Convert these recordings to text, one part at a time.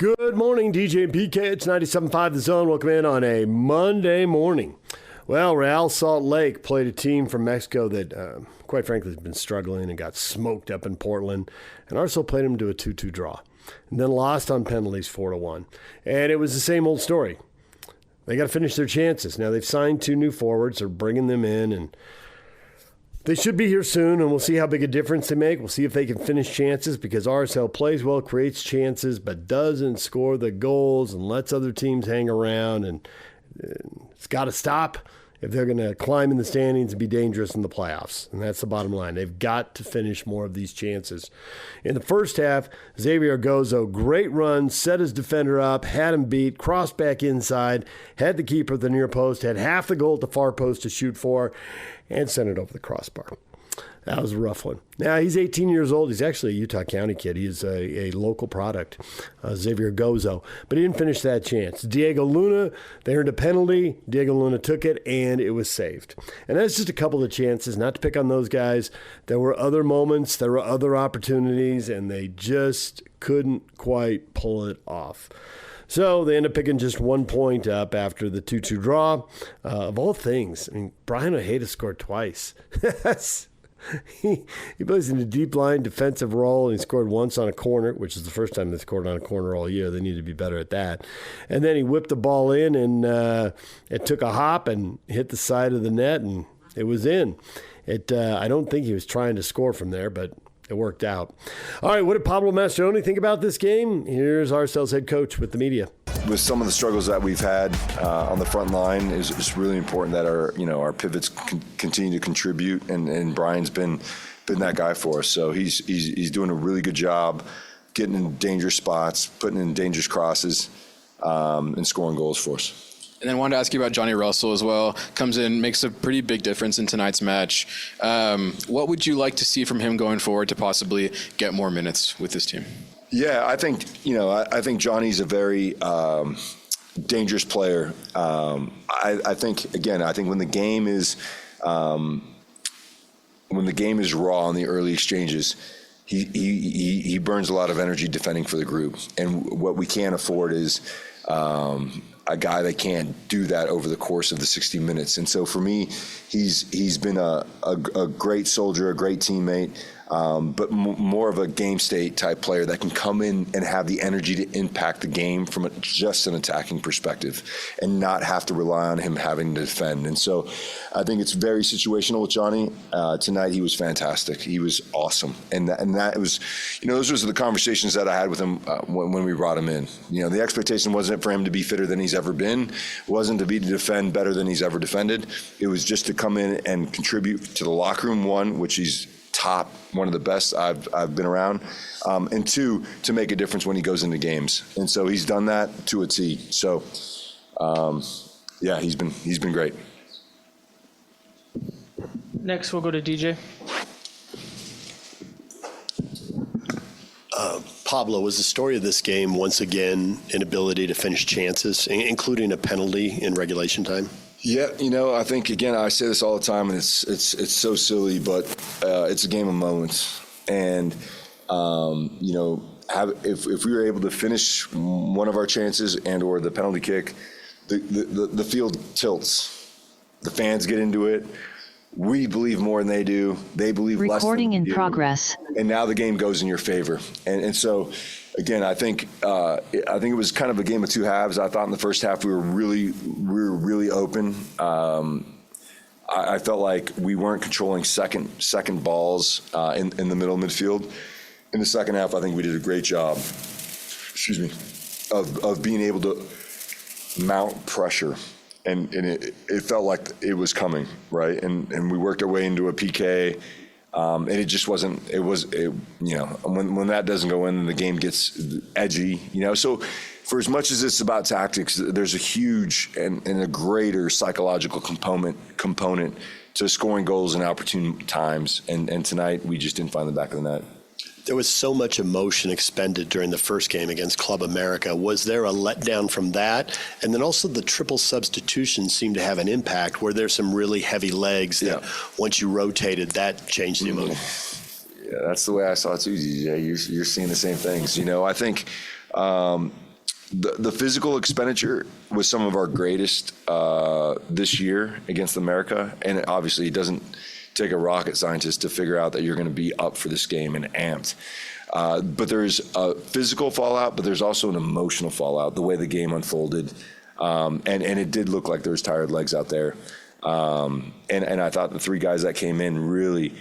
Good morning, DJ and PK. It's 97.5 The Zone. Welcome in on a Monday morning. Well, Real Salt Lake played a team from Mexico that, quite frankly, has been struggling and got smoked up in Portland. And RSL played them to a 2-2 draw. And then lost on penalties 4-1. And it was the same old story. They got to finish their chances. Now, they've signed 2 new forwards. They're bringing them in, and they should be here soon, and we'll see how big a difference they make. We'll see if they can finish chances, because RSL plays well, creates chances, but doesn't score the goals and lets other teams hang around. And it's got to stop if they're going to climb in the standings and be dangerous in the playoffs. And that's the bottom line. They've got to finish more of these chances. In the first half, Xavier Gozo, great run, set his defender up, had him beat, crossed back inside, had the keeper at the near post, had half the goal at the far post to shoot for, and sent it over the crossbar. That was a rough one. Now, he's 18 years old. He's actually a Utah County kid. He's a local product, Xavier Gozo. But he didn't finish that chance. Diego Luna, they earned a penalty. Diego Luna took it, and it was saved. And that's just a couple of chances, not to pick on those guys. There were other moments. There were other opportunities, and they just couldn't quite pull it off. So they end up picking just 1 point up after the 2-2 draw. Of all things, I mean, Brian Ojeda scored twice. He plays in a deep line defensive role, and he scored once on a corner, which is the first time they scored on a corner all year. They need to be better at that. And then he whipped the ball in, and it took a hop and hit the side of the net, and it was in. I don't think he was trying to score from there, but it worked out. All right, what did Pablo Mastroeni think about this game? Here's RSL's head coach with the media. With some of the struggles that we've had on the front line, it's really important that our pivots continue to contribute, and Brian's been that guy for us. So he's doing a really good job getting in dangerous spots, putting in dangerous crosses, and scoring goals for us. And then wanted to ask you about Johnny Russell as well. Comes in, makes a pretty big difference in tonight's match. What would you like to see from him going forward to possibly get more minutes with this team? Yeah, I think Johnny's a very dangerous player. I think when the game is raw in the early exchanges, he burns a lot of energy defending for the group, and what we can't afford is a guy that can't do that over the course of the 60 minutes. And so for me, he's been a great soldier, a great teammate, but more of a game state type player that can come in and have the energy to impact the game from just an attacking perspective and not have to rely on him having to defend. And so I think it's very situational with Johnny. Tonight he was fantastic. He was awesome. And that was, those were the conversations that I had with him when we brought him in. The expectation wasn't for him to be fitter than he's ever been. It wasn't to defend better than he's ever defended. It was just to come in and contribute to the locker room, one, which he's top, one of the best I've been around, and two, to make a difference when he goes into games. And so he's done that to a T. So, he's been great. Next, we'll go to DJ. Pablo, was the story of this game once again inability to finish chances, including a penalty in regulation time? Yeah, I think, again, I say this all the time, and it's so silly, but it's a game of moments. And, if we were able to finish one of our chances and or the penalty kick, the field tilts. The fans get into it. We believe more than they do. They believe less than we do. Recording in progress. And now the game goes in your favor. And so, again, I think it was kind of a game of two halves. I thought in the first half we were really open. I felt like we weren't controlling second balls in the middle midfield. In the second half, I think we did a great job. Of being able to mount pressure. And it felt like it was coming, right? And we worked our way into a PK, and it just wasn't. When that doesn't go in, then the game gets edgy, So for as much as it's about tactics, there's a huge and a greater psychological component to scoring goals in opportune times. And tonight we just didn't find the back of the net. There was so much emotion expended during the first game against Club America. Was there a letdown from that? And then also the triple substitution seemed to have an impact. Were there some really heavy legs that once you rotated, that changed the emotion? Yeah, that's the way I saw it too, DJ. You're seeing the same things. I think the physical expenditure was some of our greatest this year against America, and obviously it doesn't take a rocket scientist to figure out that you're going to be up for this game and amped. But there's a physical fallout, but there's also an emotional fallout, the way the game unfolded. And it did look like there was tired legs out there. And I thought the three guys that came in really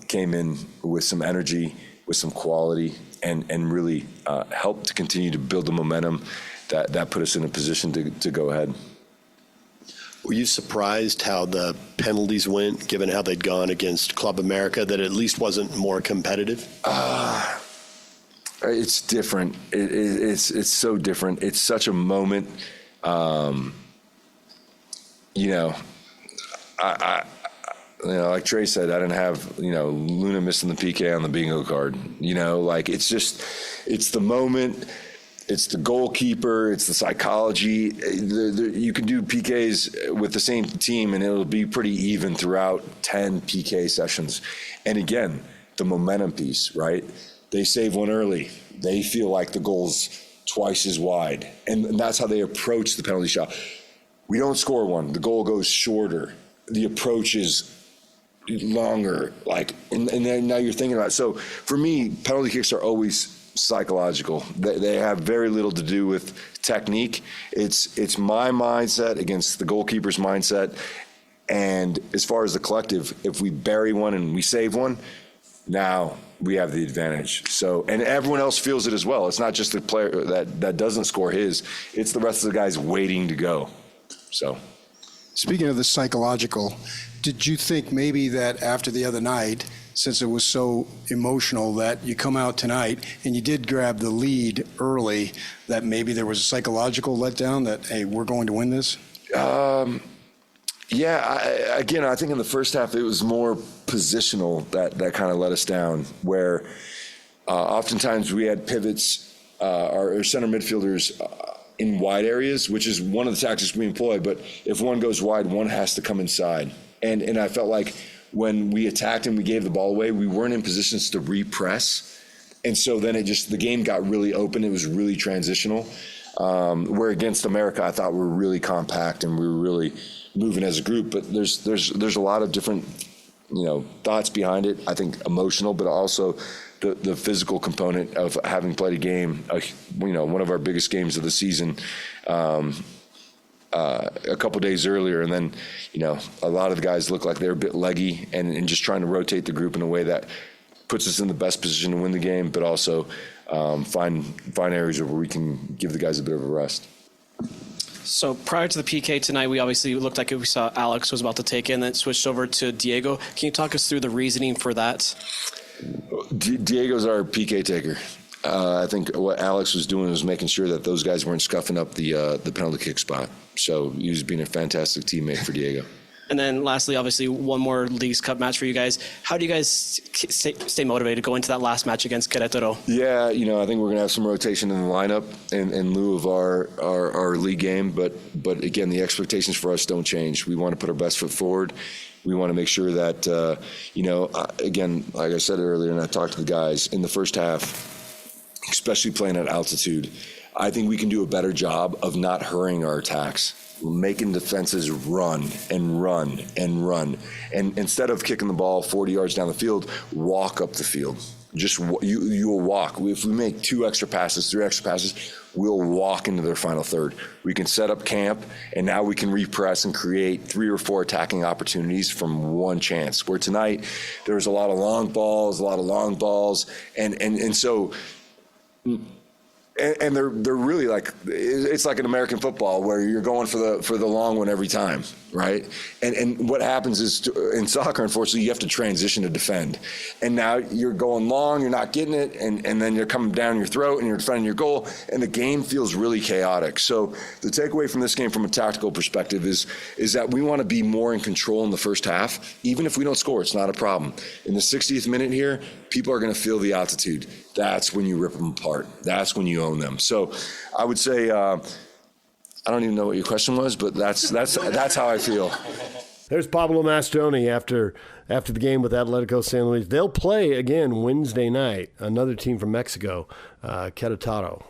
came in with some energy, with some quality, and really helped to continue to build the momentum that put us in a position to go ahead. Were you surprised how the penalties went, given how they'd gone against Club America, that at least wasn't more competitive? It's different. It's so different. It's such a moment. Like Trey said, I didn't have, Luna missing the PK on the bingo card. It's the moment. It's the goalkeeper. It's the psychology. You can do PKs with the same team, and it'll be pretty even throughout 10 PK sessions. And again, the momentum piece, right? They save one early. They feel like the goal's twice as wide. And that's how they approach the penalty shot. We don't score one. The goal goes shorter. The approach is longer. And then now you're thinking about it. So for me, penalty kicks are always psychological. They have very little to do with technique. It's my mindset against the goalkeeper's mindset. And as far as the collective, if we bury one and we save one, now we have the advantage. So, and everyone else feels it as well. It's not just the player that doesn't score his, it's the rest of the guys waiting to go. So, speaking of the psychological, did you think maybe that after the other night, since it was so emotional, that you come out tonight and you did grab the lead early, that maybe there was a psychological letdown that, hey, we're going to win this? I think in the first half it was more positional that kind of let us down, where oftentimes we had pivots, our center midfielders in wide areas, which is one of the tactics we employ, but if one goes wide, one has to come inside. And I felt like when we attacked and we gave the ball away, we weren't in positions to repress. And so then the game got really open. It was really transitional. Where against America, I thought we were really compact and we were really moving as a group. But there's a lot of different, thoughts behind it. I think emotional, but also the physical component of having played a game, one of our biggest games of the season, a couple days earlier, and then a lot of the guys look like they're a bit leggy, and just trying to rotate the group in a way that puts us in the best position to win the game, but also find areas where we can give the guys a bit of a rest. So prior to the PK tonight, we obviously looked like we saw Alex was about to take it, and then switched over to Diego. Can you talk us through the reasoning for that? Diego's our PK taker. I think what Alex was doing was making sure that those guys weren't scuffing up the penalty kick spot. So he was being a fantastic teammate for Diego. And then lastly, obviously, one more Leagues Cup match for you guys. How do you guys stay motivated going into that last match against Querétaro? Yeah, I think we're going to have some rotation in the lineup in lieu of our league game. But again, the expectations for us don't change. We want to put our best foot forward. We want to make sure that, again, like I said earlier, and I talked to the guys, in the first half, especially playing at altitude, I think we can do a better job of not hurrying our attacks. Making defenses run and run and run. And instead of kicking the ball 40 yards down the field, walk up the field. Just you will walk. If we make 2 extra passes, 3 extra passes, we'll walk into their final third. We can set up camp, and now we can repress and create 3 or 4 attacking opportunities from one chance. Where tonight, there was a lot of long balls, and so... And they're really like, it's like an American football where you're going for the long one every time, right? And what happens is in soccer, unfortunately, you have to transition to defend. And now you're going long, you're not getting it, and then you're coming down your throat and you're defending your goal, and the game feels really chaotic. So the takeaway from this game from a tactical perspective is that we want to be more in control in the first half. Even if we don't score, it's not a problem. In the 60th minute here, people are going to feel the altitude. That's when you rip them apart. That's when you own them. So I would say, I don't even know what your question was, but that's how I feel. There's Pablo Mastroeni after the game with Atletico San Luis. They'll play again Wednesday night, another team from Mexico, Querétaro.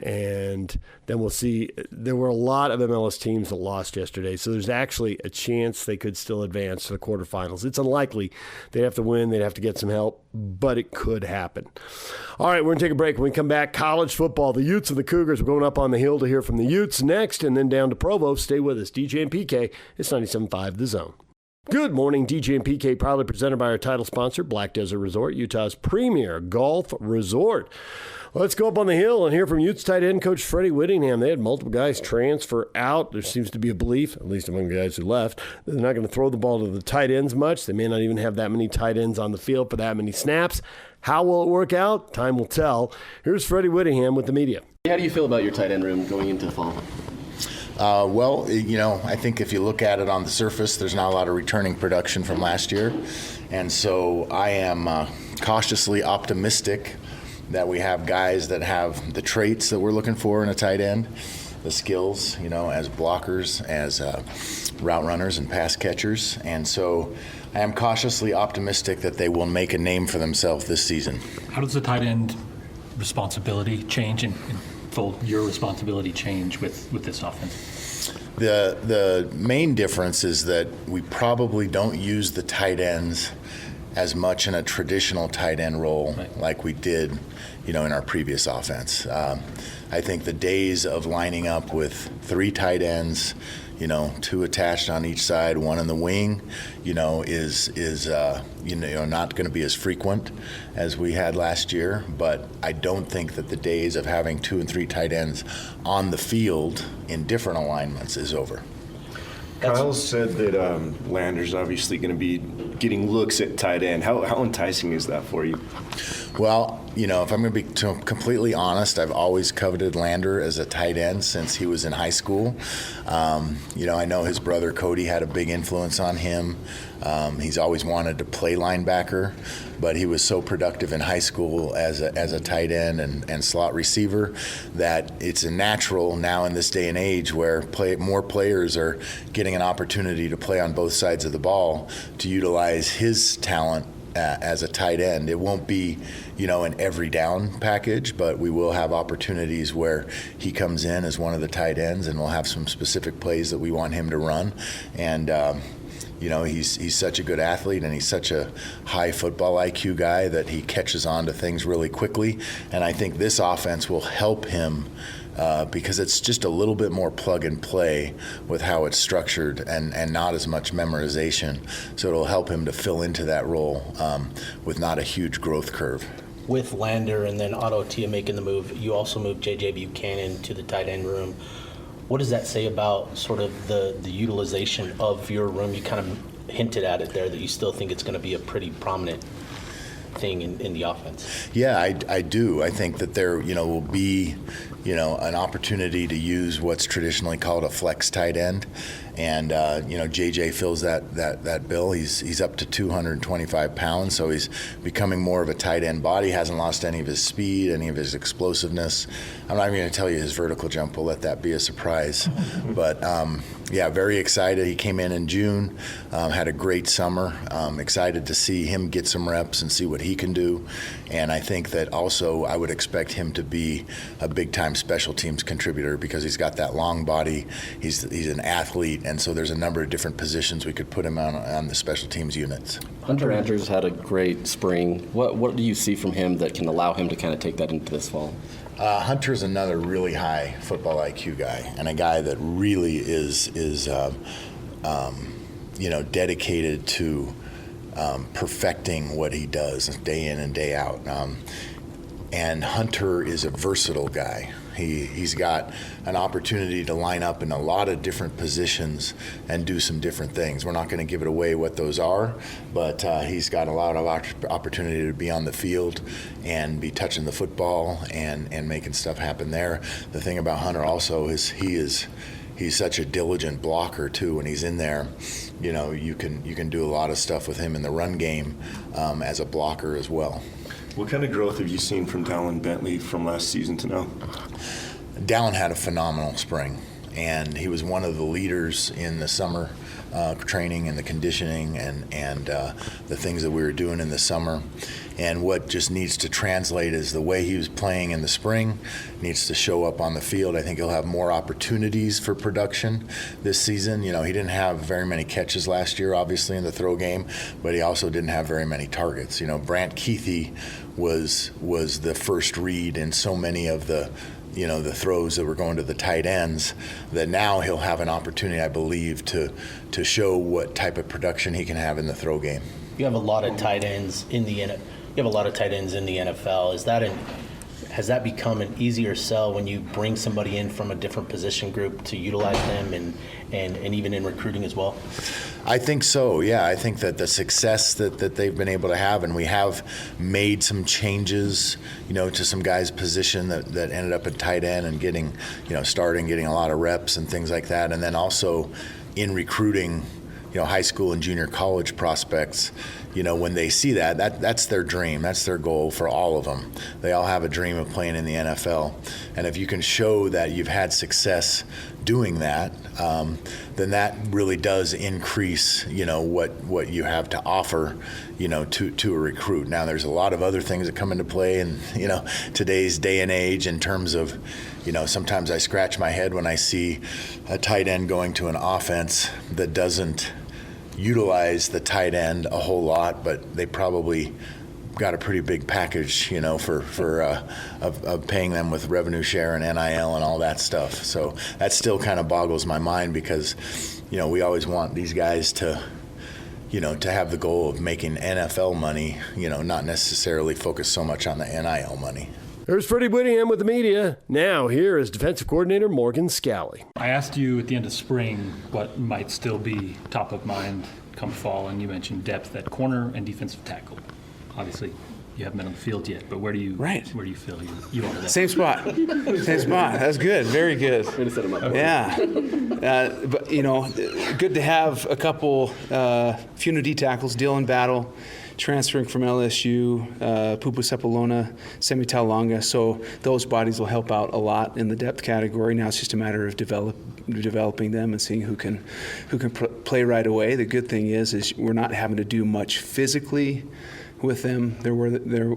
And then we'll see. There were a lot of MLS teams that lost yesterday, so there's actually a chance they could still advance to the quarterfinals. It's unlikely. They'd have to win. They'd have to get some help, but it could happen. All right, we're going to take a break. When we come back, college football. The Utes and the Cougars. We're going up on the hill to hear from the Utes next, and then down to Provo. Stay with us. DJ and PK. It's 97.5 The Zone. Good morning, DJ and PK, proudly presented by our title sponsor, Black Desert Resort, Utah's premier golf resort. Let's go up on the hill and hear from Utes tight end coach Freddie Whittingham. They had multiple guys transfer out. There seems to be a belief, at least among the guys who left, that they're not going to throw the ball to the tight ends much. They may not even have that many tight ends on the field for that many snaps. How will it work out? Time will tell. Here's Freddie Whittingham with the media. How do you feel about your tight end room going into the fall? Well, I think if you look at it on the surface, there's not a lot of returning production from last year. And so I am cautiously optimistic that we have guys that have the traits that we're looking for in a tight end, the skills, as blockers, as route runners and pass catchers. And so I am cautiously optimistic that they will make a name for themselves this season. How does the tight end responsibility change and your responsibility change with this offense? The main difference is that we probably don't use the tight ends as much in a traditional tight end role like we did, in our previous offense. I think the days of lining up with 3 tight ends, 2 attached on each side, 1 in the wing, is not going to be as frequent as we had last year. But I don't think that the days of having 2 and 3 tight ends on the field in different alignments is over. Kyle said that Lander's obviously going to be getting looks at tight end. How enticing is that for you? Well, if I'm going to be completely honest, I've always coveted Lander as a tight end since he was in high school. I know his brother Cody had a big influence on him. He's always wanted to play linebacker, but he was so productive in high school as a tight end and slot receiver that it's a natural now in this day and age where more players are getting an opportunity to play on both sides of the ball to utilize his talent as a tight end. It won't be, an every down package, but we will have opportunities where he comes in as one of the tight ends and we'll have some specific plays that we want him to run. And, he's such a good athlete and he's such a high football IQ guy that he catches on to things really quickly. And I think this offense will help him because it's just a little bit more plug and play with how it's structured and not as much memorization. So it'll help him to fill into that role with not a huge growth curve. With Lander and then Otto Tia making the move, you also moved J.J. Buchanan to the tight end room. What does that say about sort of the utilization of your room? You kind of hinted at it there that you still think it's going to be a pretty prominent thing in the offense. Yeah, I do. I think that there, will be, an opportunity to use what's traditionally called a flex tight end. And, JJ fills that bill. He's up to 225 pounds, so he's becoming more of a tight end body. Hasn't lost any of his speed, any of his explosiveness. I'm not even going to tell you his vertical jump. We'll let that be a surprise. But, very excited. He came in June, had a great summer. Excited to see him get some reps and see what he can do. And I think that also I would expect him to be a big-time special teams contributor because he's got that long body. He's an athlete. And so there's a number of different positions we could put him on the special teams units. Hunter Andrews had a great spring. What do you see from him that can allow him to kind of take that into this fall? Hunter's another really high football IQ guy and a guy that really is dedicated to perfecting what he does day in and day out. And Hunter is a versatile guy. He's got an opportunity to line up in a lot of different positions and do some different things. We're not going to give it away what those are, but he's got a lot of opportunity to be on the field and be touching the football and making stuff happen there. The thing about Hunter also is he's such a diligent blocker too. When he's in there, you can do a lot of stuff with him in the run game as a blocker as well. What kind of growth have you seen from Dallin Bentley from last season to now? Dallin had a phenomenal spring, and he was one of the leaders in the summer training and the conditioning and the things that we were doing in the summer. And what just needs to translate is the way he was playing in the spring needs to show up on the field. I think he'll have more opportunities for production this season. He didn't have very many catches last year, obviously, in the throw game, but he also didn't have very many targets. Brant Keithy was the first read in so many of the throws that were going to the tight ends, that now he'll have an opportunity, I believe, to show what type of production he can have in the throw game. You have a lot of tight ends in the NFL. Has that become an easier sell when you bring somebody in from a different position group to utilize them and even in recruiting as well? I think so, yeah. I think that the success that they've been able to have, and we have made some changes, to some guys' position that ended up at tight end and getting a lot of reps and things like that. And then also in recruiting, high school and junior college prospects, when they see that's their dream, that's their goal for all of them. They all have a dream of playing in the NFL. And if you can show that you've had success doing that, then that really does increase, what you have to offer, to a recruit. Now, there's a lot of other things that come into play in, today's day and age in terms of, sometimes I scratch my head when I see a tight end going to an offense that doesn't utilize the tight end a whole lot, but they probably got a pretty big package, of paying them with revenue share and NIL and all that stuff. So that still kind of boggles my mind because, we always want these guys to have the goal of making NFL money, not necessarily focus so much on the NIL money. There's Freddie Whittingham with the media. Now, here is defensive coordinator Morgan Scalley. I asked you at the end of spring what might still be top of mind come fall, and you mentioned depth at corner and defensive tackle. Obviously, you haven't been on the field yet, but where do you feel you are there? Same spot. That's good. Very good. Way to set him up. Yeah. But, good to have a couple, few new D tackles, Dylan Battle, transferring from LSU, Pupu Sepulona, Semi Taulanga. So those bodies will help out a lot in the depth category. Now it's just a matter of developing them and seeing who can play right away. The good thing is we're not having to do much physically with them. Their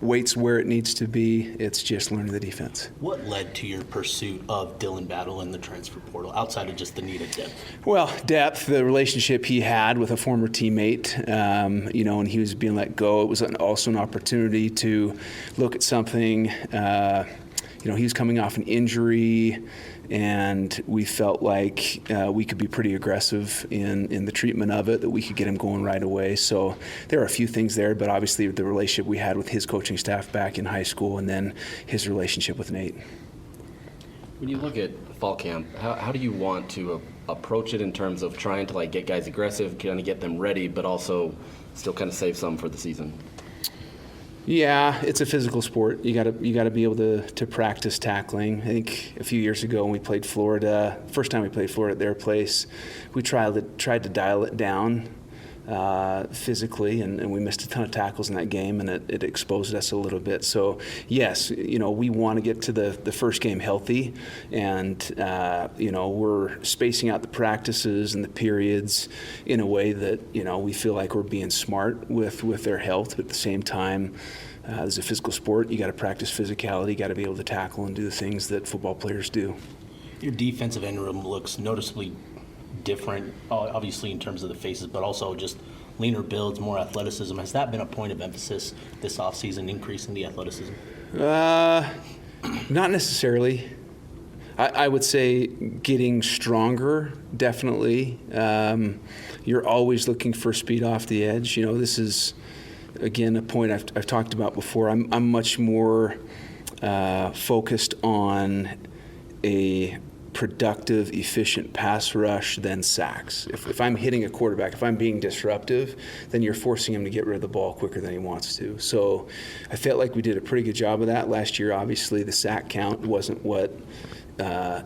weight's where it needs to be. It's just learning the defense. What led to your pursuit of Dylan Battle in the transfer portal, outside of just the need of depth? Well, depth, the relationship he had with a former teammate, and he was being let go. It was also an opportunity to look at something. He was coming off an injury, and we felt like we could be pretty aggressive in the treatment of it, that we could get him going right away. So there are a few things there, but obviously the relationship we had with his coaching staff back in high school and then his relationship with Nate. When you look at fall camp, how do you want to approach it in terms of trying to get guys aggressive, kind of get them ready, but also still kind of save some for the season? Yeah, it's a physical sport. You got to be able to practice tackling. I think a few years ago when we played Florida, first time we played Florida at their place, we tried to dial it down physically, and we missed a ton of tackles in that game, and it exposed us a little bit. So yes, we want to get to the first game healthy, and we're spacing out the practices and the periods in a way that we feel like we're being smart with their health. But at the same time, as a physical sport, you got to practice physicality, you got to be able to tackle and do the things that football players do. Your defensive end room looks noticeably different, obviously in terms of the faces, but also just leaner builds, more athleticism. Has that been a point of emphasis this offseason, increasing the athleticism? Not necessarily. I would say getting stronger, definitely. You're always looking for speed off the edge. This is, again, a point I've talked about before. I'm much more focused on a productive, efficient pass rush than sacks. If I'm hitting a quarterback, if I'm being disruptive, then you're forcing him to get rid of the ball quicker than he wants to. So I felt like we did a pretty good job of that last year. Obviously, the sack count wasn't what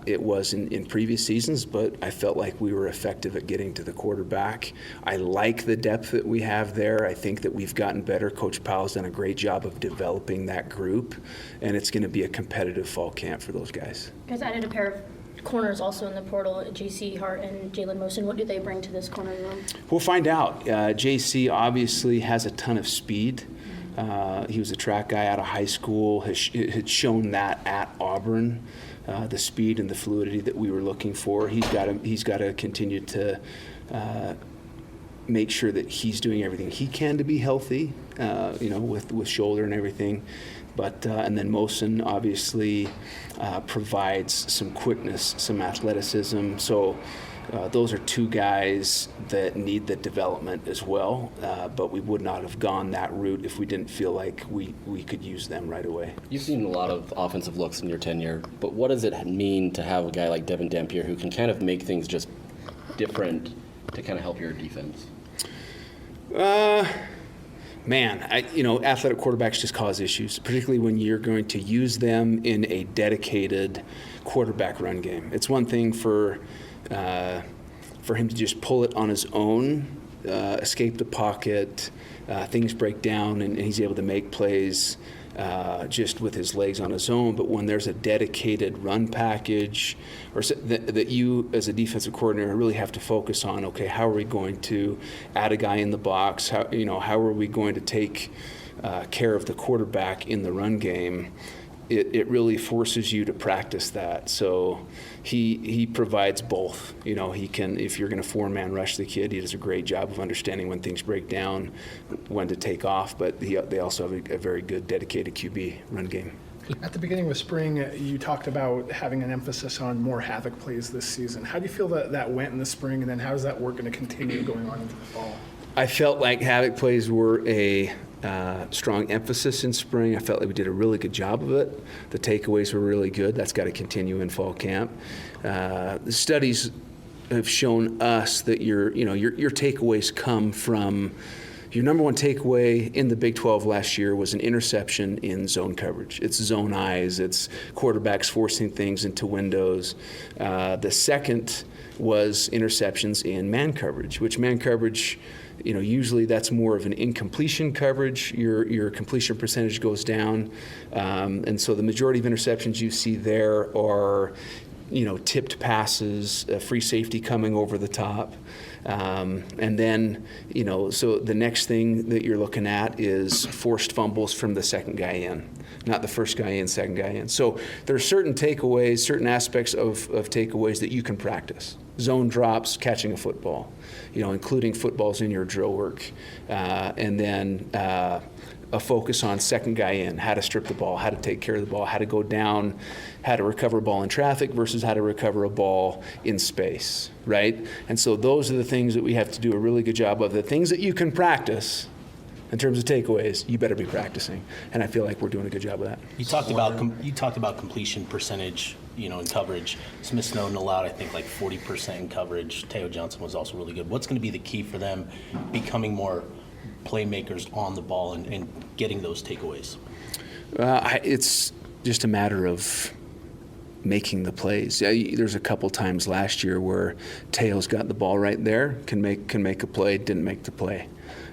it was in previous seasons, but I felt like we were effective at getting to the quarterback. I like the depth that we have there. I think that we've gotten better. Coach Powell's done a great job of developing that group, and it's going to be a competitive fall camp for those guys. You guys added a pair of corners also in the portal, JC Hart and Jalen Mosin. What do they bring to this corner room? We'll find out. JC obviously has a ton of speed. He was a track guy out of high school, had shown that at Auburn, the speed and the fluidity that we were looking for. He's got to continue to make sure that he's doing everything he can to be healthy, with shoulder and everything. But and then Mosen obviously provides some quickness, some athleticism. So those are two guys that need the development as well. But we would not have gone that route if we didn't feel like we could use them right away. You've seen a lot of offensive looks in your tenure, but what does it mean to have a guy like Devin Dampier who can kind of make things just different to kind of help your defense? Athletic quarterbacks just cause issues, particularly when you're going to use them in a dedicated quarterback run game. It's one thing for him to just pull it on his own, escape the pocket, things break down, and he's able to make plays just with his legs on his own. But when there's a dedicated run package, or that you as a defensive coordinator really have to focus on, okay, how are we going to add a guy in the box? How are we going to take care of the quarterback in the run game? It really forces you to practice that. So he provides both. He can, if you're going to 4-man rush the kid, he does a great job of understanding when things break down, when to take off, but they also have a very good dedicated QB run game. At the beginning of spring, you talked about having an emphasis on more havoc plays this season. How do you feel that went in the spring, and then how is that work going to continue going on into the fall? I felt like havoc plays were a strong emphasis in spring. I felt like we did a really good job of it. The takeaways were really good. That's got to continue in fall camp. The studies have shown us that your takeaways come from. Your number one takeaway in the Big 12 last year was an interception in zone coverage. It's zone eyes. It's quarterbacks forcing things into windows. The second was interceptions in man coverage, which man coverage, usually that's more of an incompletion coverage. Your completion percentage goes down. And so the majority of interceptions you see there are, tipped passes, free safety coming over the top. And then, so the next thing that you're looking at is forced fumbles from the second guy in, not the first guy in, second guy in. So there are certain takeaways, certain aspects of takeaways that you can practice. Zone drops, catching a football, including footballs in your drill work. And then a focus on second guy in, how to strip the ball, how to take care of the ball, how to go down, how to recover a ball in traffic versus how to recover a ball in space, right? And so those are the things that we have to do a really good job of. The things that you can practice in terms of takeaways, you better be practicing. And I feel like we're doing a good job of that. You talked about completion percentage, in coverage. Smith Snowden allowed, I think, like 40% in coverage. Teo Johnson was also really good. What's going to be the key for them becoming more playmakers on the ball and getting those takeaways? It's just a matter of making the plays. There's a couple times last year where Teo's got the ball right there, can make a play, didn't make the play.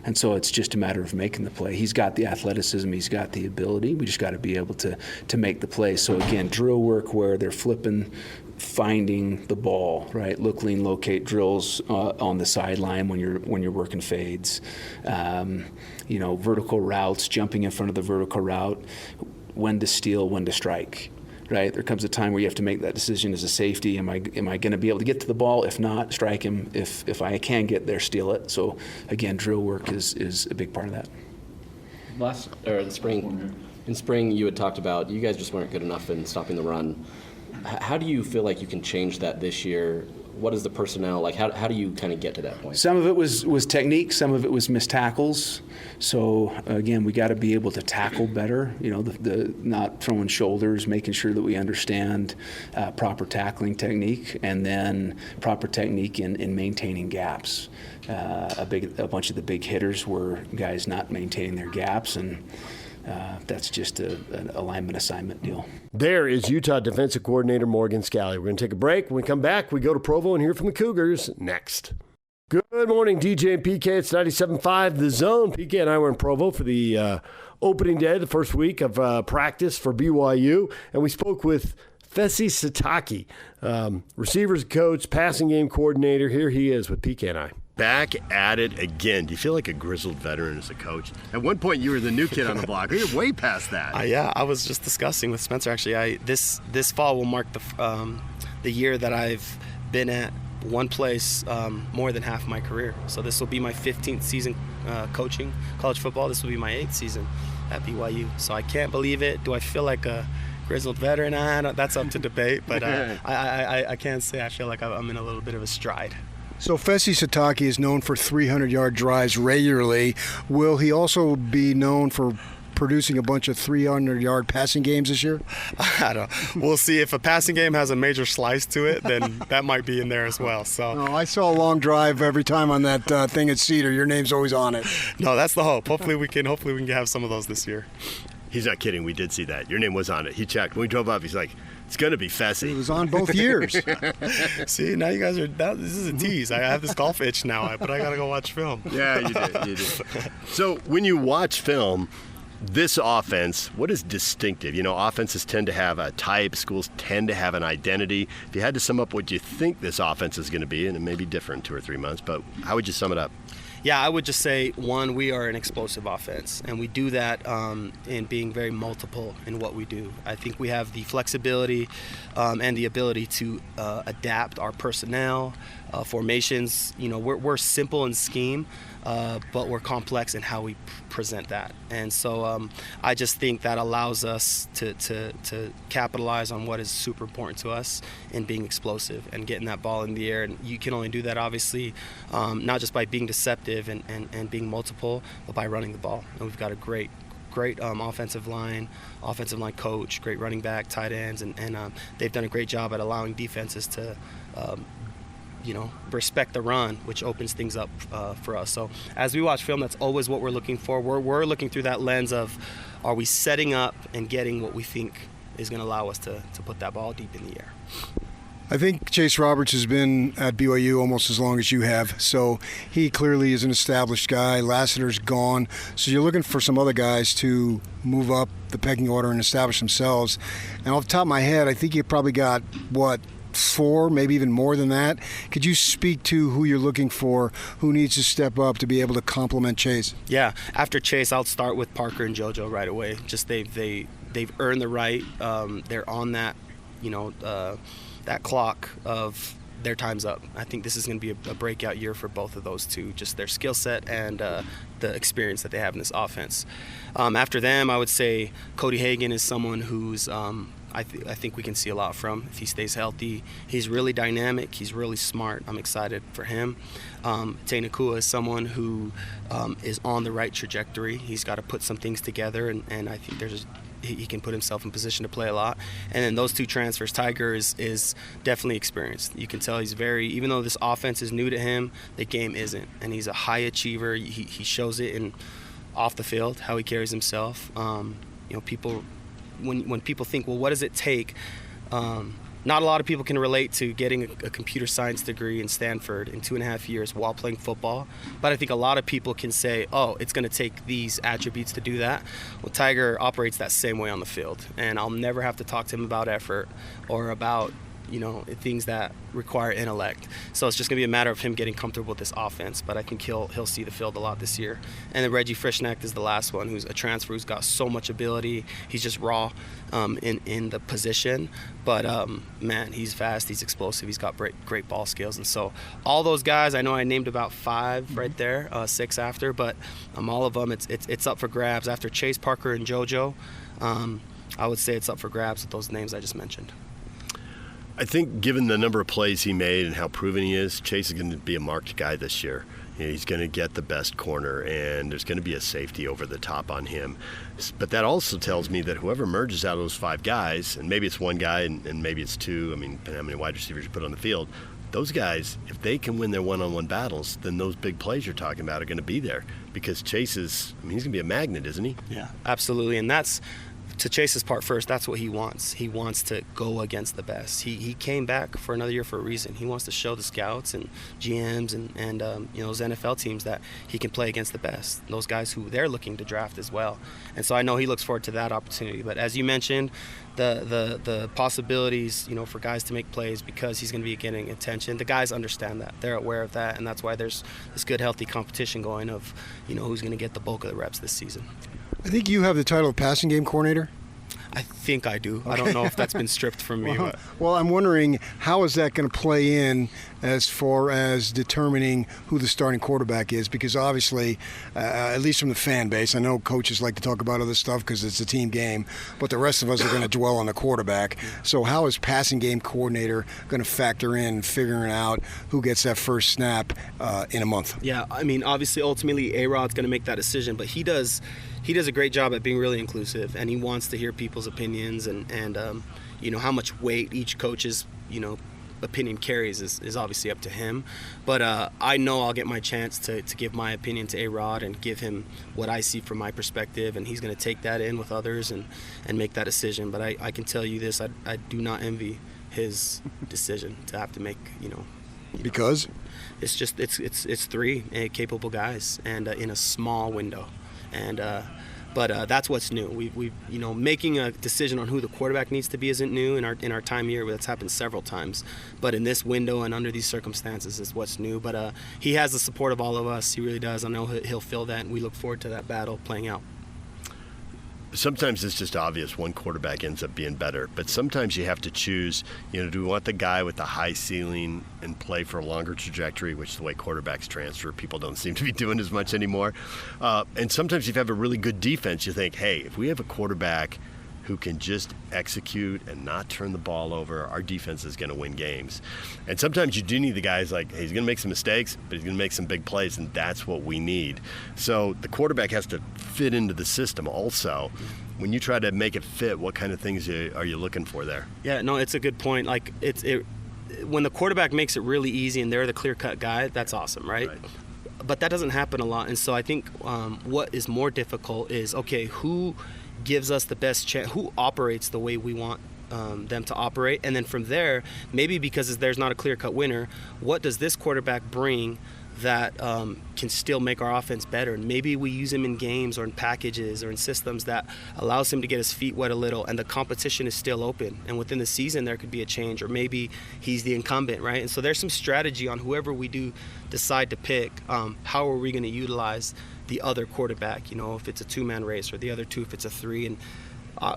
And so it's just a matter of making the play. He's got the athleticism, he's got the ability. We just got to be able to make the play. So again, drill work where they're flipping, finding the ball, right? Look, lean, locate drills on the sideline when you're working fades. Vertical routes, jumping in front of the vertical route, when to steal, when to strike. Right, there comes a time where you have to make that decision as a safety. Am I going to be able to get to the ball? If not, strike him. If I can get there, steal it. So again, drill work is a big part of that. In spring, you had talked about you guys just weren't good enough in stopping the run. How do you feel like you can change that this year? What is the personnel like? How do you kind of get to that point? Some of it was technique. Some of it was missed tackles. So again, we got to be able to tackle better. The not throwing shoulders, making sure that we understand proper tackling technique, and then proper technique in maintaining gaps. A bunch of the big hitters were guys not maintaining their gaps, and that's just an alignment assignment deal. There is Utah defensive coordinator Morgan Scalley. We're going to take a break. When we come back, we go to Provo and hear from the Cougars next. Good morning, DJ and PK. It's 97.5 The Zone. PK and I were in Provo for the opening day, the first week of practice for BYU, and we spoke with Fesi Sitake, receivers coach, passing game coordinator. Here he is with PK and I. back at it again. Do you feel like a grizzled veteran as a coach? At one point, you were the new kid on the block. You're way past that. Yeah, I was just discussing with Spencer, actually. This fall will mark the year that I've been at one place more than half my career. So this will be my 15th season coaching college football. This will be my 8th season at BYU. So I can't believe it. Do I feel like a grizzled veteran? That's up to debate, but I can't say I feel like I'm in a little bit of a stride. So Fesi Sitake is known for 300-yard drives regularly. Will he also be known for producing a bunch of 300-yard passing games this year? We'll see. If a passing game has a major slice to it, then that might be in there as well. So I saw a long drive every time on that thing at Cedar. Your name's always on it. No, that's the hope. Hopefully we can have some of those this year. He's not kidding. We did see that. Your name was on it. He checked. When we drove up, he's like, it's going to be Fesi. It was on both years. See, now you guys this is a tease. I have this golf itch now, but I got to go watch film. Yeah, you did. So when you watch film, this offense, what is distinctive? Offenses tend to have a type. Schools tend to have an identity. If you had to sum up what you think this offense is going to be, and it may be different in 2 or 3 months, but how would you sum it up? Yeah, I would just say, one, we are an explosive offense, and we do that in being very multiple in what we do. I think we have the flexibility and the ability to adapt our personnel, formations. We're simple in scheme, but we're complex in how we present that. And so I just think that allows us to capitalize on what is super important to us in being explosive and getting that ball in the air. And you can only do that, obviously, not just by being deceptive and being multiple, but by running the ball. And we've got a great offensive line coach, great running back, tight ends, and they've done a great job at allowing defenses to respect the run, which opens things up for us. So as we watch film, that's always what we're looking for. We're looking through that lens of, are we setting up and getting what we think is going to allow us to put that ball deep in the air. I think Chase Roberts has been at BYU almost as long as you have, so he clearly is an established guy. Lassiter's gone, so you're looking for some other guys to move up the pecking order and establish themselves. And off the top of my head, I think you probably got, 4, maybe even more than that. Could you speak to who you're looking for, who needs to step up to be able to complement Chase? Yeah, after Chase, I'll start with Parker and JoJo right away. Just they've earned the right. They're on that, that clock of their time's up. I think this is going to be a breakout year for both of those two, just their skill set and the experience that they have in this offense. After them, I would say Cody Hagan is someone who's I think we can see a lot from if he stays healthy. He's really dynamic. He's really smart. I'm excited for him. Tay Nakua is someone who is on the right trajectory. He's got to put some things together, and I think he can put himself in position to play a lot. And then those two transfers, Tiger is definitely experienced. You can tell he's even though this offense is new to him, the game isn't. And he's a high achiever. He shows it off the field, how he carries himself. People, when people think, well, what does it take? Not a lot of people can relate to getting a computer science degree in Stanford in 2.5 years while playing football. But I think a lot of people can say, oh, it's going to take these attributes to do that. Well, Tiger operates that same way on the field. And I'll never have to talk to him about effort or about things that require intellect. So it's just going to be a matter of him getting comfortable with this offense, but I think he'll see the field a lot this year. And then Reggie Frischnecht is the last one, who's a transfer who's got so much ability. He's just raw in the position, but man, he's fast, he's explosive, he's got great ball skills. And so all those guys, I know I named about 5 right there, 6 after, but all of them, it's up for grabs. After Chase, Parker, and JoJo, I would say it's up for grabs with those names I just mentioned. I think given the number of plays he made and how proven he is, Chase is going to be a marked guy this year. He's going to get the best corner, and there's going to be a safety over the top on him. But that also tells me that whoever emerges out of those 5 guys, and maybe it's one guy and maybe it's 2, depending on how many wide receivers you put on the field, those guys, if they can win their one-on-one battles, then those big plays you're talking about are going to be there. Because Chase he's going to be a magnet, isn't he? Yeah, absolutely. And that's to Chase's part first, that's what he wants. He wants to go against the best. He came back for another year for a reason. He wants to show the scouts and GMs and those NFL teams that he can play against the best, those guys who they're looking to draft as well. And so I know he looks forward to that opportunity. But as you mentioned, the possibilities, for guys to make plays because he's going to be getting attention, the guys understand that. They're aware of that, and that's why there's this good, healthy competition going of, who's going to get the bulk of the reps this season. I think you have the title of passing game coordinator. I think I do. I don't know if that's been stripped from me. Well, I'm wondering, how is that going to play in as far as determining who the starting quarterback is? Because obviously, at least from the fan base, I know coaches like to talk about other stuff because it's a team game, but the rest of us are going to dwell on the quarterback. So how is passing game coordinator going to factor in figuring out who gets that first snap in a month? Yeah, I mean, obviously, ultimately, A-Rod's going to make that decision, but he does a great job at being really inclusive, and he wants to hear people's opinions and how much weight each coach's opinion carries is obviously up to him. But I know I'll get my chance to give my opinion to A-Rod and give him what I see from my perspective, and he's going to take that in with others and make that decision. But I can tell you this, I do not envy his decision to have to make, Because? It's just it's three capable guys and in a small window. And but that's what's new. We've making a decision on who the quarterback needs to be isn't new in our time here. That's happened several times. But in this window and under these circumstances is what's new. But he has the support of all of us. He really does. I know he'll feel that, and we look forward to that battle playing out. Sometimes it's just obvious one quarterback ends up being better, but sometimes you have to choose, do we want the guy with the high ceiling and play for a longer trajectory, which is the way quarterbacks transfer. People don't seem to be doing as much anymore. And sometimes if you have a really good defense, you think, hey, if we have a quarterback who can just execute and not turn the ball over, our defense is going to win games. And sometimes you do need the guys like, hey, he's going to make some mistakes, but he's going to make some big plays, and that's what we need. So the quarterback has to fit into the system also. When you try to make it fit, what kind of things are you looking for there? Yeah, no, it's a good point. Like when the quarterback makes it really easy and they're the clear-cut guy, that's awesome, right? But that doesn't happen a lot. And so I think what is more difficult is, okay, who gives us the best chance, who operates the way we want them to operate, and then from there, maybe because there's not a clear-cut winner, what does this quarterback bring that can still make our offense better? And maybe we use him in games or in packages or in systems that allows him to get his feet wet a little, and the competition is still open, and within the season there could be a change, or maybe he's the incumbent, right? And so there's some strategy on whoever we do decide to pick. How are we going to utilize the other quarterback, if it's a two-man race, or the other two if it's a three, and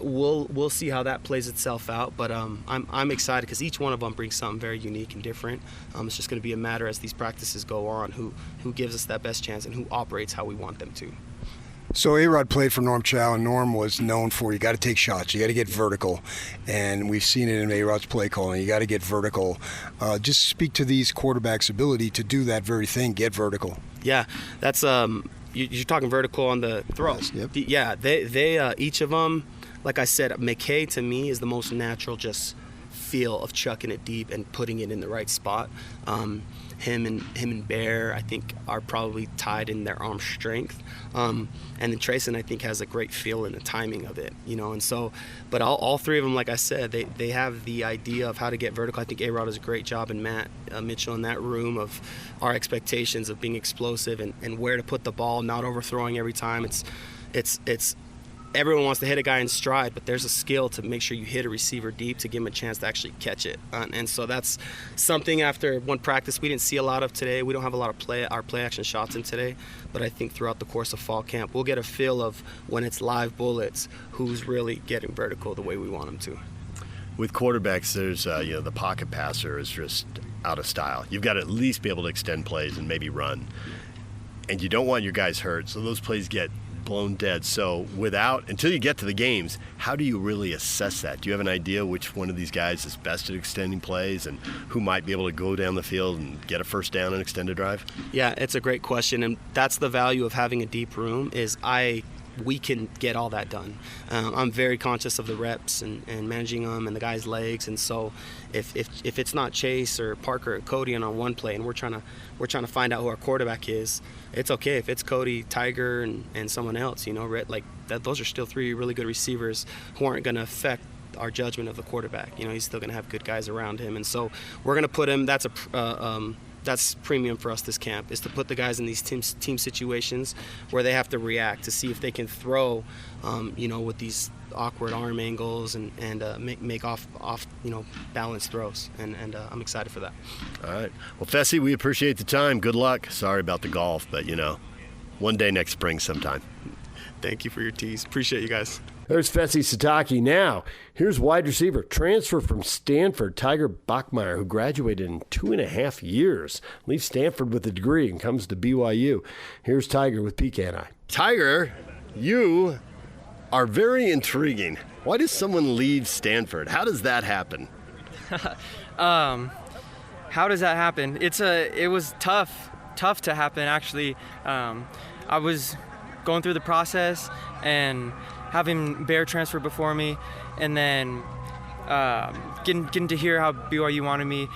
we'll see how that plays itself out. But I'm excited because each one of them brings something very unique and different. It's just going to be a matter as these practices go on who gives us that best chance and who operates how we want them to. So A-Rod played for Norm Chow, and Norm was known for, you got to take shots, you got to get vertical, and we've seen it in A-Rod's play calling. You got to get vertical. Just speak to these quarterbacks' ability to do that very thing, get vertical. Yeah, that's you're talking vertical on the throw. Yep. Yeah, they each of them, like I said, McKay to me is the most natural just feel of chucking it deep and putting it in the right spot. Him and Bear, I think, are probably tied in their arm strength. And then Trayson, I think, has a great feel in the timing of it, and so, but all three of them, like I said, they have the idea of how to get vertical. I think A-Rod does a great job, and Matt Mitchell in that room of our expectations of being explosive and where to put the ball, not overthrowing every time. It's everyone wants to hit a guy in stride, but there's a skill to make sure you hit a receiver deep to give him a chance to actually catch it. And so that's something after one practice we didn't see a lot of today. We don't have a lot of play action shots in today, but I think throughout the course of fall camp, we'll get a feel of when it's live bullets, who's really getting vertical the way we want them to. With quarterbacks, there's the pocket passer is just out of style. You've got to at least be able to extend plays and maybe run. And you don't want your guys hurt, so those plays get blown dead. So until you get to the games, how do you really assess that? Do you have an idea which one of these guys is best at extending plays and who might be able to go down the field and get a first down and extend a drive? Yeah, it's a great question, and that's the value of having a deep room is I we can get all that done. I'm very conscious of the reps and managing them and the guys' legs, and so if it's not Chase or Parker and Cody on one play, and we're trying to find out who our quarterback is, it's okay if it's Cody, Tiger, and someone else. Like that, those are still three really good receivers who aren't going to affect our judgment of the quarterback. He's still going to have good guys around him, and so we're going to put him. That's premium for us this camp, is to put the guys in these team situations where they have to react to see if they can throw, with these awkward arm angles and make off balanced throws. And I'm excited for that. All right. Well, Fesi, we appreciate the time. Good luck. Sorry about the golf, but one day next spring sometime. Thank you for your tease. Appreciate you guys. There's Fesi Sitake. Now, here's wide receiver, transfer from Stanford, Tiger Bachmeier, who graduated in 2.5 years, leaves Stanford with a degree and comes to BYU. Here's Tiger with PK and I. Tiger, you are very intriguing. Why does someone leave Stanford? How does that happen? How does that happen? It was tough to happen, actually. I was going through the process and having Bear transfer before me, and then getting to hear how BYU wanted me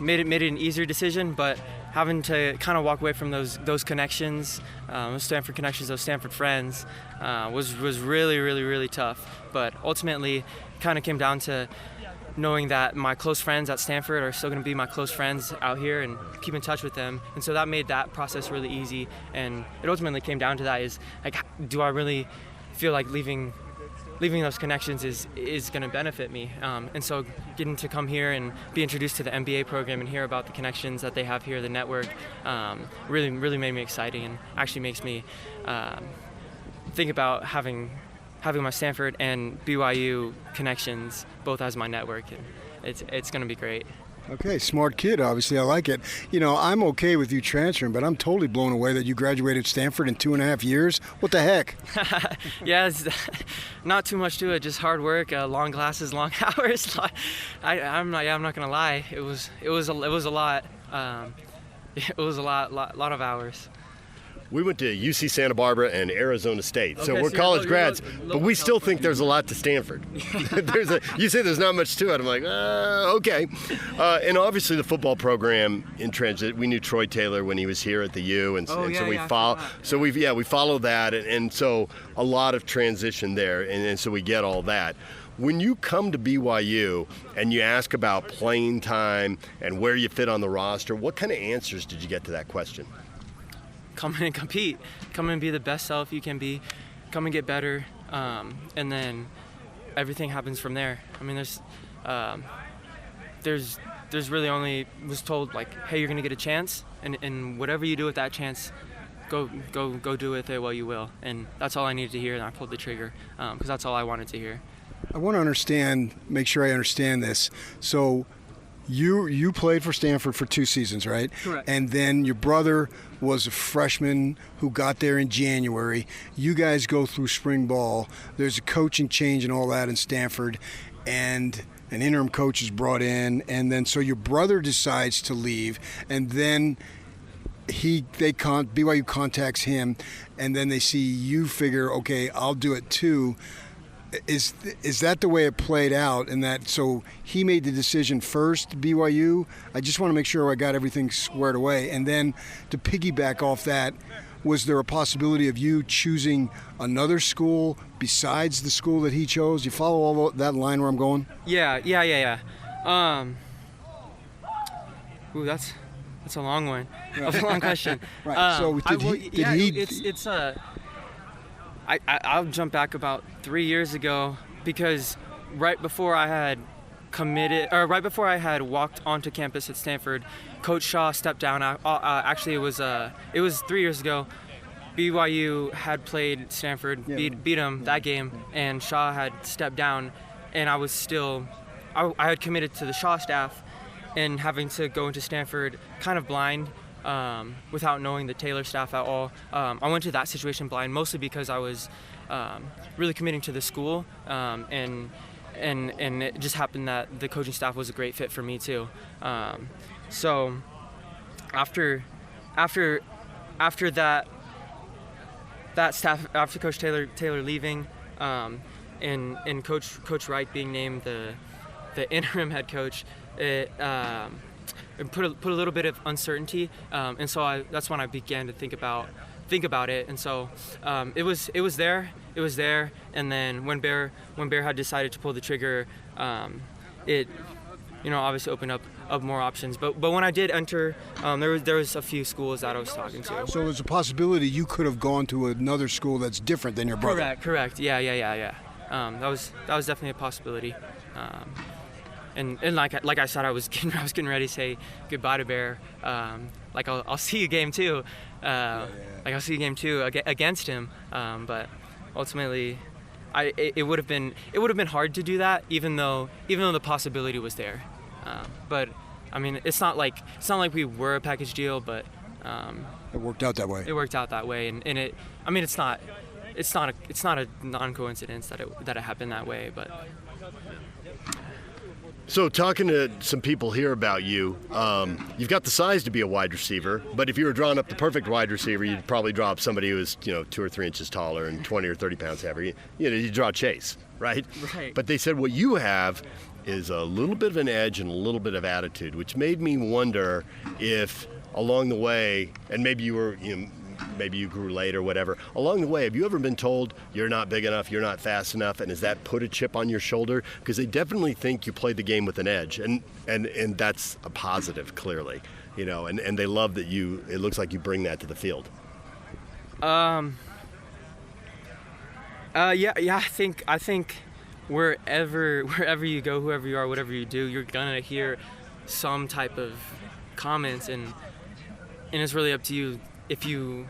made it an easier decision, but having to kind of walk away from those connections, those Stanford connections, those Stanford friends, was really, really, really tough. But ultimately, kind of came down to knowing that my close friends at Stanford are still going to be my close friends out here and keep in touch with them. And so that made that process really easy. And it ultimately came down to that, is like, do I really feel like leaving those connections is going to benefit me? And so getting to come here and be introduced to the MBA program and hear about the connections that they have here, the network, really, really made me exciting, and actually makes me think about having my Stanford and BYU connections both as my network, and it's going to be great. Okay, smart kid, obviously. I like it. I'm okay with you transferring, but I'm totally blown away that you graduated Stanford in 2.5 years. What the heck? Yeah, it's not too much to it, just hard work, long classes, long hours. I'm not gonna lie. It was a lot. It was a lot of hours. We went to UC Santa Barbara and Arizona State, so Okay, we're so college you're grads, but we still think there's a lot to Stanford. You say there's not much to it. I'm like, okay. And obviously the football program in transit. We knew Troy Taylor when he was here at the U, and so we follow. So we follow that, and so a lot of transition there, and so we get all that. When you come to BYU and you ask about playing time and where you fit on the roster, what kind of answers did you get to that question? Come in and compete. Come in and be the best self you can be. Come and get better, and then everything happens from there. I mean, there's really only was told, like, hey, you're gonna get a chance, and whatever you do with that chance, go do with it what you will. And that's all I needed to hear, and I pulled the trigger because that's all I wanted to hear. I want to make sure I understand this. So you played for Stanford for 2 seasons, right? Correct. And then your brother was a freshman who got there in January. You guys go through spring ball. There's a coaching change and all that in Stanford, and an interim coach is brought in, and then so your brother decides to leave, and then BYU contacts him, and then they see you figure, okay, I'll do it too. Is that the way it played out? And that so he made the decision first, BYU. I just want to make sure I got everything squared away. And then to piggyback off that, was there a possibility of you choosing another school besides the school that he chose? You follow all that line where I'm going? Yeah. Ooh, that's a long one. That's a long question. Right. So I'll jump back about 3 years ago, because right before I had walked onto campus at Stanford, Coach Shaw stepped down. Actually, it was 3 years ago. BYU had played Stanford, beat them that game, and Shaw had stepped down, and I had committed to the Shaw staff, and having to go into Stanford kind of blind. Without knowing the Taylor staff at all. I went to that situation blind, mostly because I was really committing to the school, and it just happened that the coaching staff was a great fit for me too. So after that that staff after Coach Taylor leaving, and Coach Wright being named the interim head coach, it put a little bit of uncertainty, and so that's when I began to think about it, and so it was there, and then when Bear had decided to pull the trigger, it obviously opened up more options. But when I did enter, there was a few schools that I was talking to. So there's a possibility you could have gone to another school that's different than your brother. Correct. Yeah. That was definitely a possibility. And like I said, I was getting ready to say goodbye to Bear. I'll see you game 2. I'll see you game 2 against him. But ultimately, it would have been hard to do that, even though the possibility was there. But I mean, it's not like we were a package deal, but it worked out that way. It worked out that way, and it. I mean, it's not a non-coincidence that it happened that way, but. So talking to some people here about you, you've got the size to be a wide receiver, but if you were drawing up the perfect wide receiver, you'd probably draw up somebody who was 2 or 3 inches taller and 20 or 30 pounds heavier. You draw Chase, right? Right. But they said what you have is a little bit of an edge and a little bit of attitude, which made me wonder if along the way, and maybe you were, maybe you grew late or whatever, along the way, have you ever been told you're not big enough, you're not fast enough, and has that put a chip on your shoulder? Because they definitely think you played the game with an edge, and that's a positive, clearly, and they love that it looks like you bring that to the field. Yeah, I think wherever you go, whoever you are, whatever you do, you're gonna hear some type of comments, and it's really up to you if you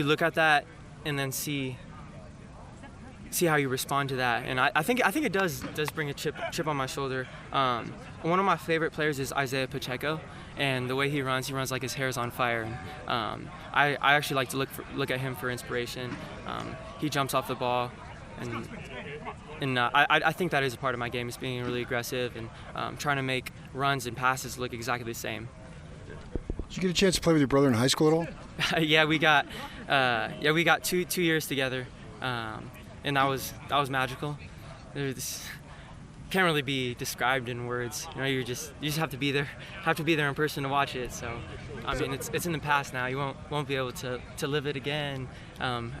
look at that and then see how you respond to that. And I think it does bring a chip on my shoulder. One of my favorite players is Isaiah Pacheco, and the way he runs like his hair's on fire. And, I actually like to look at him for inspiration. He jumps off the ball, and I think that is a part of my game, is being really aggressive and trying to make runs and passes look exactly the same. Did you get a chance to play with your brother in high school at all? Yeah, we got 2 years together, and that was magical. Can't really be described in words. You just have to be there in person to watch it. So, I mean, it's in the past now. You won't be able to live it again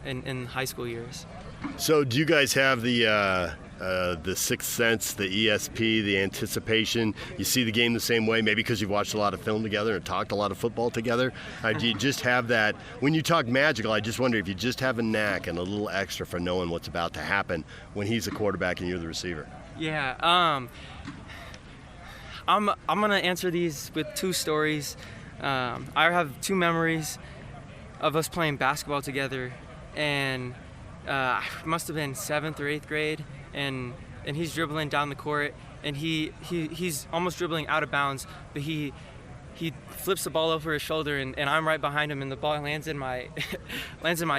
in high school years. So, do you guys have the sixth sense, the ESP, the anticipation? You see the game the same way, maybe because you've watched a lot of film together and talked a lot of football together? Do you just have that? When you talk magical, I just wonder if you just have a knack and a little extra for knowing what's about to happen when he's the quarterback and you're the receiver. Yeah, I'm gonna answer these with 2 stories. I have 2 memories of us playing basketball together, and must have been 7th or 8th grade, and he's dribbling down the court, and he's almost dribbling out of bounds, but he flips the ball over his shoulder, and I'm right behind him, and the ball lands in my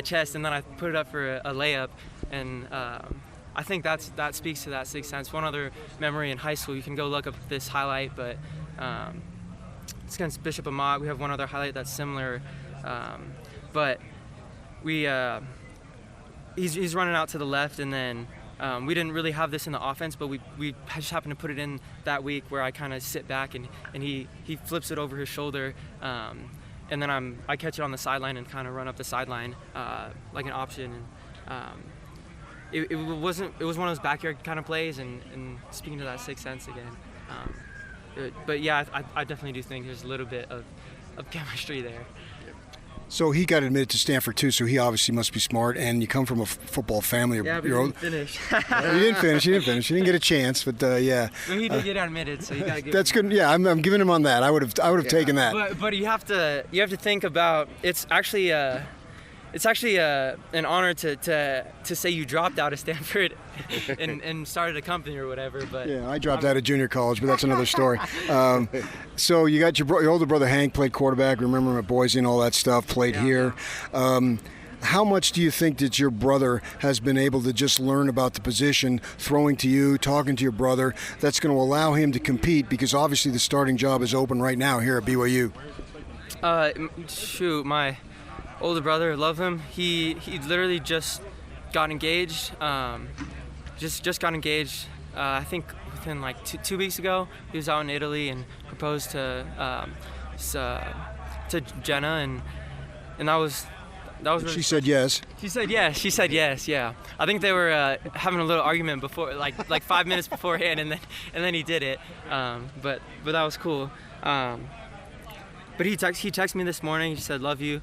chest, and then I put it up for a layup, and I think that speaks to that sixth sense. One other memory in high school, you can go look up this highlight, but it's against Bishop Amat. We have one other highlight that's similar, but he's running out to the left, and then we didn't really have this in the offense, but we just happened to put it in that week where I kind of sit back and he flips it over his shoulder, and then I catch it on the sideline and kind of run up the sideline like an option. And it was one of those backyard kind of plays, and speaking to that sixth sense again. But yeah, I definitely do think there's a little bit of chemistry there. So he got admitted to Stanford too, so he obviously must be smart, and you come from a football family. Yeah, but he didn't finish. He didn't finish. He didn't get a chance, but yeah. But he did get admitted, so you got to give That's good. Yeah, I'm giving him on that. I would have taken that. But you have to think about, it's actually an honor to say you dropped out of Stanford and started a company or whatever. But yeah, I dropped out of junior college, but that's another story. So you got your older brother Hank played quarterback. Remember him at Boise and all that stuff. Played here. How much do you think that your brother has been able to just learn about the position, throwing to you, talking to your brother, that's going to allow him to compete? Because obviously the starting job is open right now here at BYU. Shoot, my older brother. I love him. He literally just got engaged. Just got engaged. I think within like 2 weeks ago. He was out in Italy and proposed to Jenna, and that was really, she said yes. She said yes. Yeah. I think they were having a little argument before, like 5 minutes beforehand, and then he did it. But that was cool. But he texted me this morning. He said, "Love you.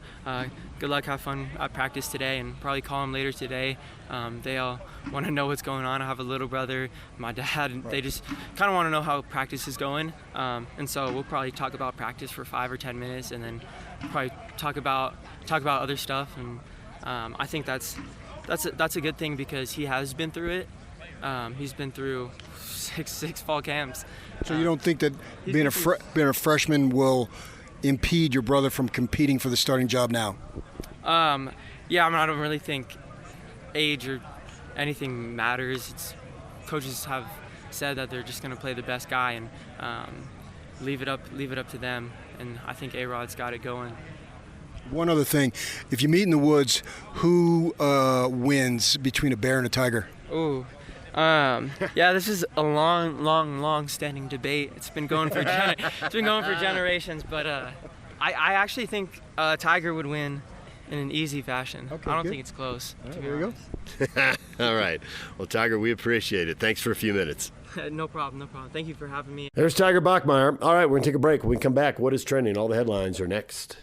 Good luck. Have fun at practice today, and probably call him later today." They all want to know what's going on. I have a little brother, my dad, and they just kind of want to know how practice is going. And so we'll probably talk about practice for 5 or 10 minutes, and then probably talk about other stuff. And I think that's a good thing because he has been through it. He's been through six fall camps. So you don't think that being a freshman will impede your brother from competing for the starting job now? Yeah, I don't really think age or anything matters. Coaches have said that they're just going to play the best guy and leave it up to them. And I think A-Rod's got it going. One other thing, if you meet in the woods, who wins between a bear and a tiger? Ooh. Yeah, this is a long standing debate. It's been going for generations, but I actually think Tiger would win in an easy fashion. Okay, I don't good. think it's close. All right, there you go. All right. Well, Tiger, we appreciate it. Thanks for a few minutes. No problem. Thank you for having me. There's Tiger Bachmeier. All right, we're going to take a break. When we come back, what is trending? All the headlines are next.